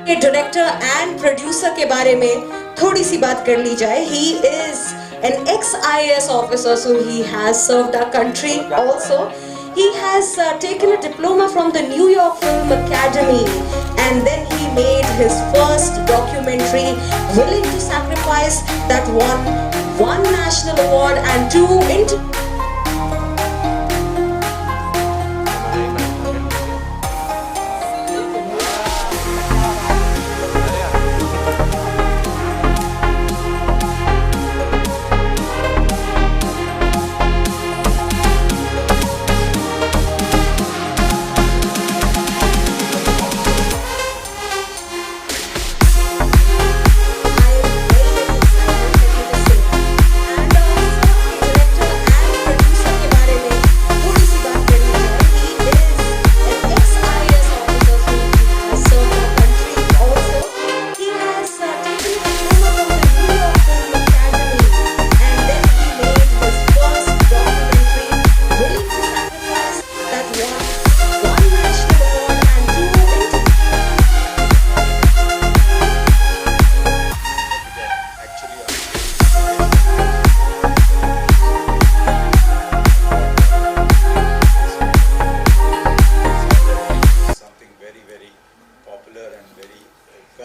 Director and producer के बारे में थोड़ी सी बात कर ली जाए. He is an ex-IAS officer, so he has served our country also. He has taken a diploma from the New York Film Academy, and then he made his first documentary, Willing to Sacrifice, that won one national award and two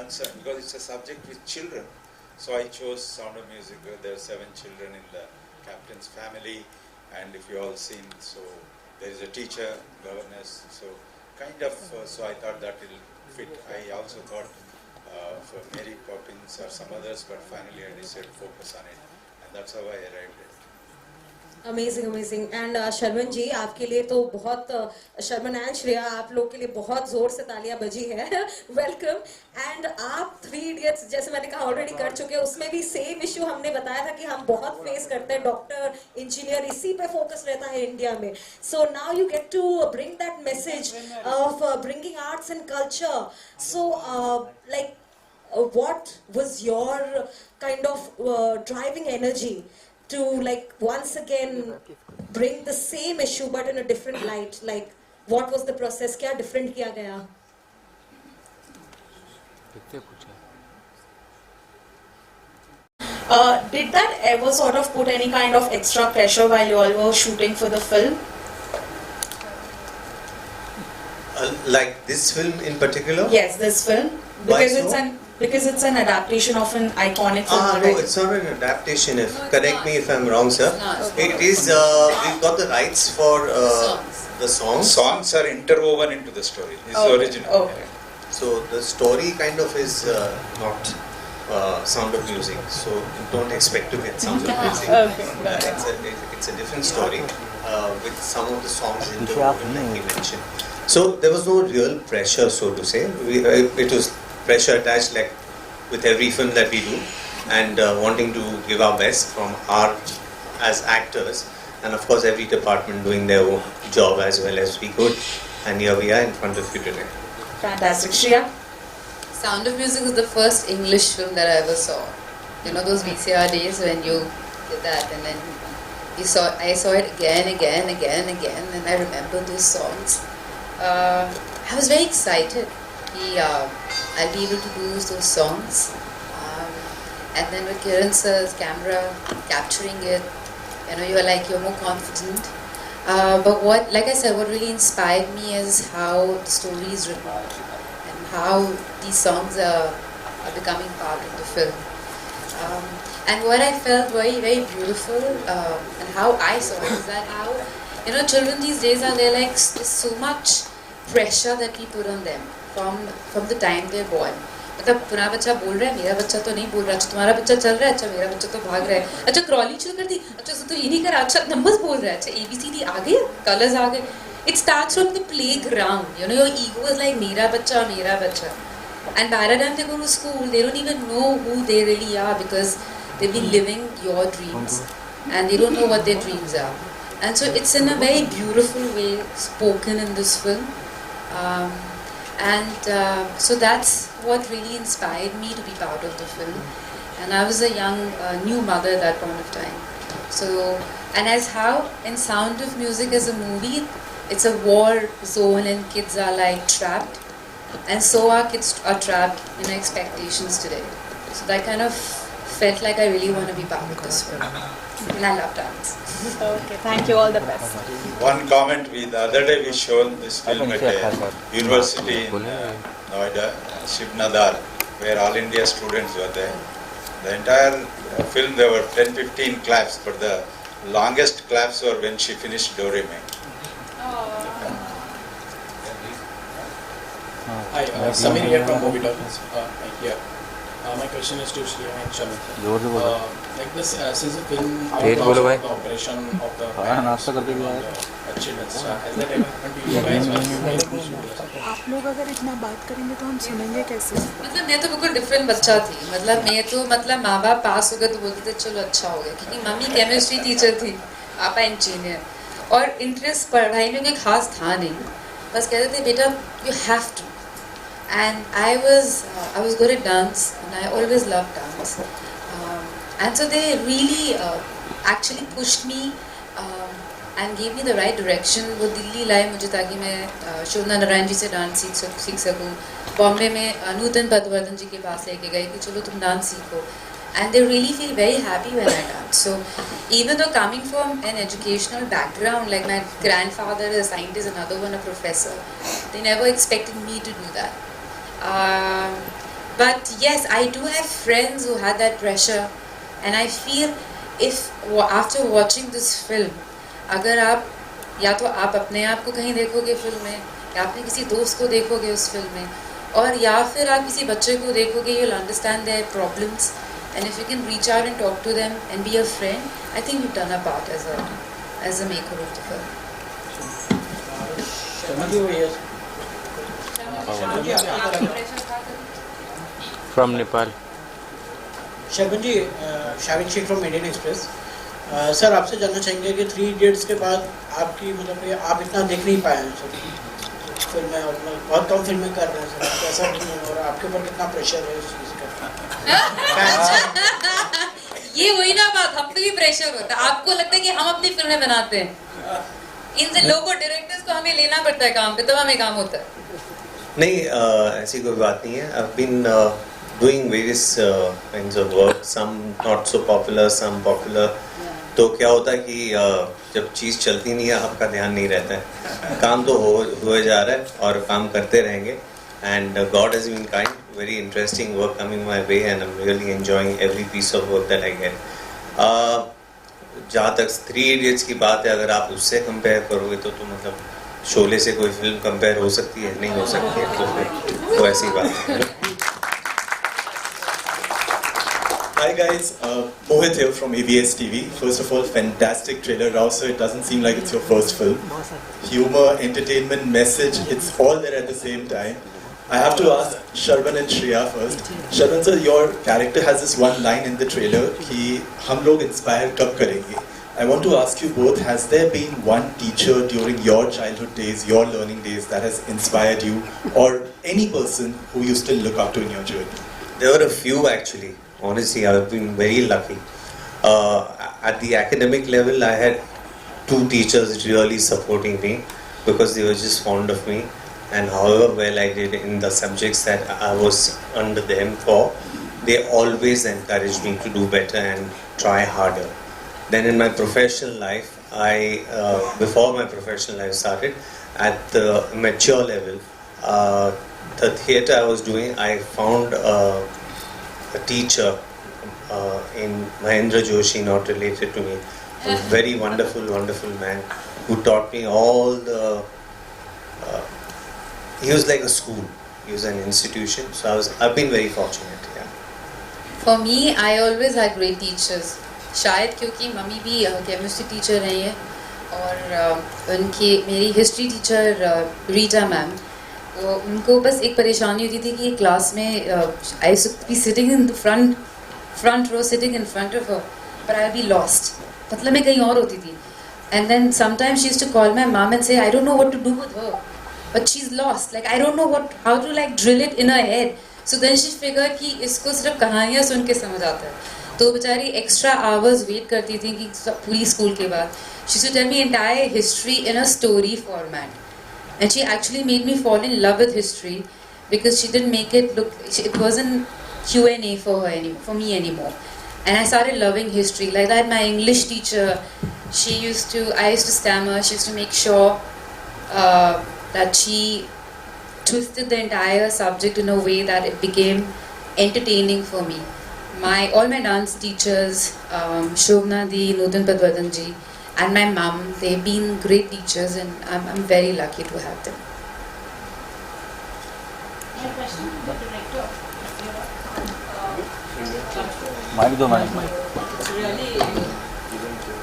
concerned because it's a subject with children. So I chose Sound of Music. There are 7 children in the captain's family, and if you all seen, so there is a teacher, governess, so kind of, so I thought that will fit. I also thought for Mary Poppins or some others, but finally I decided to focus on it, and that's how I arrived at it. Amazing amazing. And Sharman ji, आपके लिए तो बहुत, Sharman and Shreya, आप लोग के लिए बहुत जोर से तालियां बजी है. वेलकम. एंड आप 3 इडियट्स, जैसे मैंने कहा, ऑलरेडी कर चुके हैं. उसमें भी सेम इश्यू हमने बताया था कि हम बहुत फेस करते हैं. डॉक्टर, इंजीनियर, इसी पे फोकस रहता है इंडिया में. So now you get to bring that message of bringing arts and culture. So like what was your kind of driving energy to like once again bring the same issue but in a different light? Like what was the process? क्या different किया गया? Did that ever sort of put any kind of extra pressure while you all were shooting for the film? Like this film in particular? Yes, this film. Because it's an adaptation of an iconic film. No, it's not an adaptation. Correct me if I'm wrong, sir. It is. We've got the rights for the songs. Songs are interwoven into the story. It's original. Okay. So the story kind of is not Sound of Music. So don't expect to get Sound of Music. It's a different story with some of the songs interwoven, like you mentioned. So there was no real pressure, so to say. It was pressure attached, like with every film that we do, and wanting to give our best from our as actors, and of course every department doing their own job as well as we could, and here we are in front of you today. Fantastic. Shriya? Sound of Music is the first English film that I ever saw. You know those VCR days when you did that, and then I saw it again, and I remember those songs. I was very excited. I'll be able to do those songs, and then with Kiran sir's camera capturing it, you know, you're more confident. But like I said, what really inspired me is how the story is written and how these songs are becoming part of the film. And what I felt very, very beautiful, and how I saw it, is that how, you know, children these days are, they're like, there's so much pressure that we put on them from the time they're born. मतलब तुम्हारा बच्चा बोल रहा है, मेरा बच्चा तो नहीं बोल रहा. अच्छा तुम्हारा बच्चा चल रहा है, अच्छा मेरा बच्चा तो भाग रहा है. अच्छा क्रॉलिंग शुरू कर दी, अच्छा तो ये नहीं करा, अच्छा नंबर्स बोल रहा है, अच्छा ABCD आ गए, कलर्स आ गए. It starts from the playground. You know, your ego is like मेरा बच्चा. And by the time they go to school, they don't even know who they really are, because they've been living your dreams and they don't know what their dreams are. And so it's in a very beautiful way spoken in this film. So that's what really inspired me to be part of the film. And I was a young, new mother at that point of time. So, and as how in Sound of Music as a movie, it's a war zone and kids are like trapped. and so our kids are trapped in expectations today. So that kind of felt like I really want to be part of this film, and I love dance. Okay, thank you. All the best. One comment: the other day we shown this film at a university in Noida, Shivnadar, where all India students were there. The entire film, there were 10-15 claps, but the longest claps were when she finished Do Re Mi. Hi, Samir here from Movie Talks. Here. My question is to Shriya and Sharman. Like this, since the film the operation of the children, has that ever happened to you guys? आप लोग अगर इतना बात करेंगे तो हम सुनेंगे कैसे? मतलब मैं तो बिल्कुल डिफरेंट बच्चा थी. मतलब मैं तो मतलब माँ बाप पास हो गए तो बोलते थे चलो अच्छा हो गया, क्योंकि मम्मी केमिस्ट्री टीचर थी, पापा इंजीनियर, और इंटरेस्ट पढ़ाई में कोई खास था नहीं. बस कहते थे बेटा you have to. And I was good at dance, and I always loved dance. And so they really actually pushed me and gave me the right direction. वो दिल्ली लाए मुझे ताकि मैं शोभना नारायण जी से डांस सीख सकूँ. बॉम्बे में नूतन पदवर्धन जी के पास लेके गए कि चलो तुम डांस सीखो. And they really feel very happy when I dance. So even though coming from an educational background, like my grandfather is a scientist, another one a professor, they never expected me to do that. But yes, I do have friends who had that pressure, and I feel if after watching this film, अगर आप या तो आप अपने आप को कहीं देखोगे फिल्म में, या अपने किसी दोस्त को देखोगे उस फिल्म में, और या फिर आप किसी बच्चे को देखोगे, you'll understand their problems, and if you can reach out and talk to them and be a friend, I think you've done a part as a maker of the film. Sharman ji over here. From Nepal. Sharman ji, Shavin Sheikh from Indian Express. Sir आपसे जानना चाहेंगे कि 3 idiots के बाद आपकी मतलब आप इतना देख नहीं पाए हैं सर फिल्में, और बहुत कम फिल्में कर रहे हैं सर. कैसा नहीं है और आपके ऊपर कितना प्रेशर है इस चीज़ का? ये वही ना बात, हम पे भी प्रेशर होता है. आपको लगता है कि हम अपनी फिल्में बनाते हैं, इन लोगों डायरेक्टर्स को हमें लेना पड़ता है काम पे, तब हमें काम होता है. नहीं, ऐसी कोई बात नहीं है. I've been doing various kinds of work, some not so popular, some popular. तो क्या होता है कि जब चीज़ चलती नहीं है आपका ध्यान नहीं रहता है. काम तो हुए जा रहा है और काम करते रहेंगे. And God has been kind, very interesting work coming my way, and I'm really enjoying every piece of work that I get. जहाँ तक 3 Idiots की बात है, अगर आप उससे कंपेयर करोगे तो मतलब शोले से कोई फिल्म कंपेयर हो सकती है? नहीं हो सकती है. तो ऐसी बात है. Hi guys, Mohit here from ABS TV. First of all, fantastic trailer. Rao sir, it doesn't seem like it's your first film. Humor, entertainment, message, it's all there at the same time. I have to ask Sharman and Shriya first. Sharman sir, your character has this one line in the trailer कि हम लोग inspire कब करेंगे. I want to ask you both, has there been one teacher during your childhood days, your learning days, that has inspired you, or any person who you still look up to in your journey? There were a few actually. Honestly, I've been very lucky. At the academic level, I had 2 teachers really supporting me because they were just fond of me, and however well I did in the subjects that I was under them for, they always encouraged me to do better and try harder. Then in my professional life, before my professional life started, at the mature level, the theatre I was doing, I found a teacher in Sharman Joshi, not related to me, a very wonderful, wonderful man who taught me all the. He was like a school. He was an institution. So I've been very fortunate. Yeah. For me, I always had great teachers. शायद क्योंकि mummy भी chemistry teacher रही है, और मेरी history teacher Rita ma'am, तो उनको बस एक परेशानी होती थी कि क्लास में I should be sitting in the front row, sitting in front of her, but I be lost. मतलब मैं कहीं और होती थी. And then sometimes she used to call my mom and say I don't know what to do with her, but she is lost, like I don't know how to like drill it in her head. So then she figure कि इसको सिर्फ कहानियाँ सुन के समझ आता है. तो बेचारी एक्स्ट्रा आवर्स वेट करती थी कि पूरी स्कूल के बाद. She used to tell me entire history in a story format, and she actually made me fall in love with history. because she didn't make it look. It wasn't Q&A for her for me anymore. And I started loving history. Like that, my English teacher, I used to stammer. She used to make sure that she twisted the entire subject in a way that it became entertaining for me. All my dance teachers, Shobna Di, Nutan Padwadanji, and my mum, they've been great teachers, and I'm very lucky to have them. Any question to the director?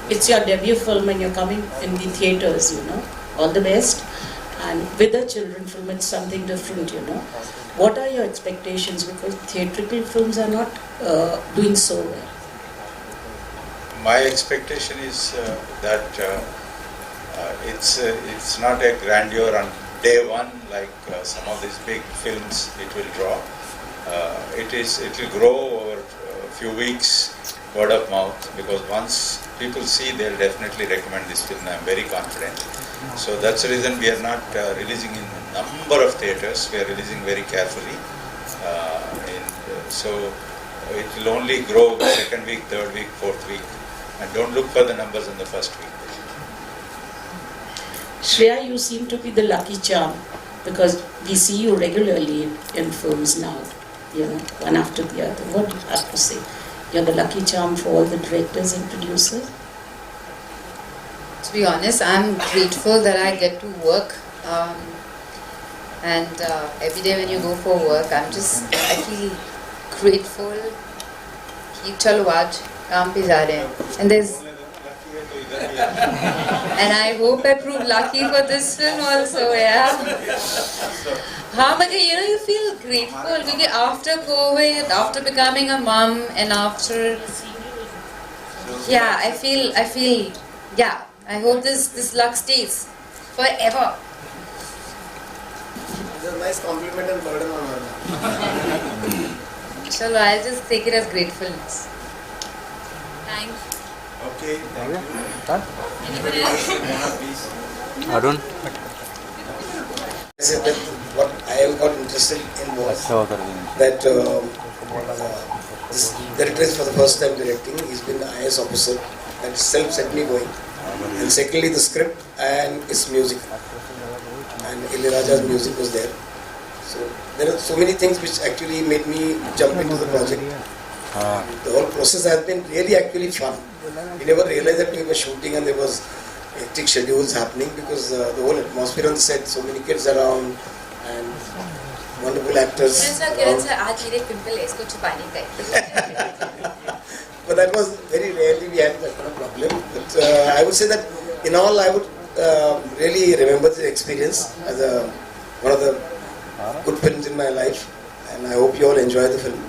It's your debut film and you're coming in the theatres, you know. All the best. And with a children film, it's something different, you know. What are your expectations? Because theatrical films are not doing so well. My expectation is that it's not a grandeur on day one like some of these big films it will draw. It will grow over a few weeks, word of mouth, because once people see, they'll definitely recommend this film. I'm very confident. So that's the reason we are not releasing in a number of theatres. We are releasing very carefully. So it will only grow second week, third week, fourth week. And don't look for the numbers in the first week. Shriya, you seem to be the lucky charm because we see you regularly in films now, you know, one after the other. What do you have to say? You're the lucky charm for all the directors and producers? To be honest, I'm grateful that I get to work. And every day when you go for work, I feel grateful. Chalo aaj kaam pe ja rahe hain. And and I hope I prove lucky for this film also, yeah. But you feel grateful because after COVID, after becoming a mom, and after, I feel, I hope this luck stays forever. It's a nice compliment and burden on her. Chalo, I'll just take it as gratefulness. Thanks. Okay, thank you. Anyone else? Arun? I said that what I have got interested in was that this director is for the first time directing. He's been the IAS officer. That itself set me going. And secondly, the script and its music. And Ilayaraja's music was there. So there are so many things which actually made me jump into the project. The whole process has been really actually fun. We never realized that we were shooting and there was hectic schedules happening because the whole atmosphere on the set, so many kids around and wonderful actors. But that was very rarely we had that kind of problem. But I would say that in all I would really remember the experience as one of the good films in my life, and I hope you all enjoy the film.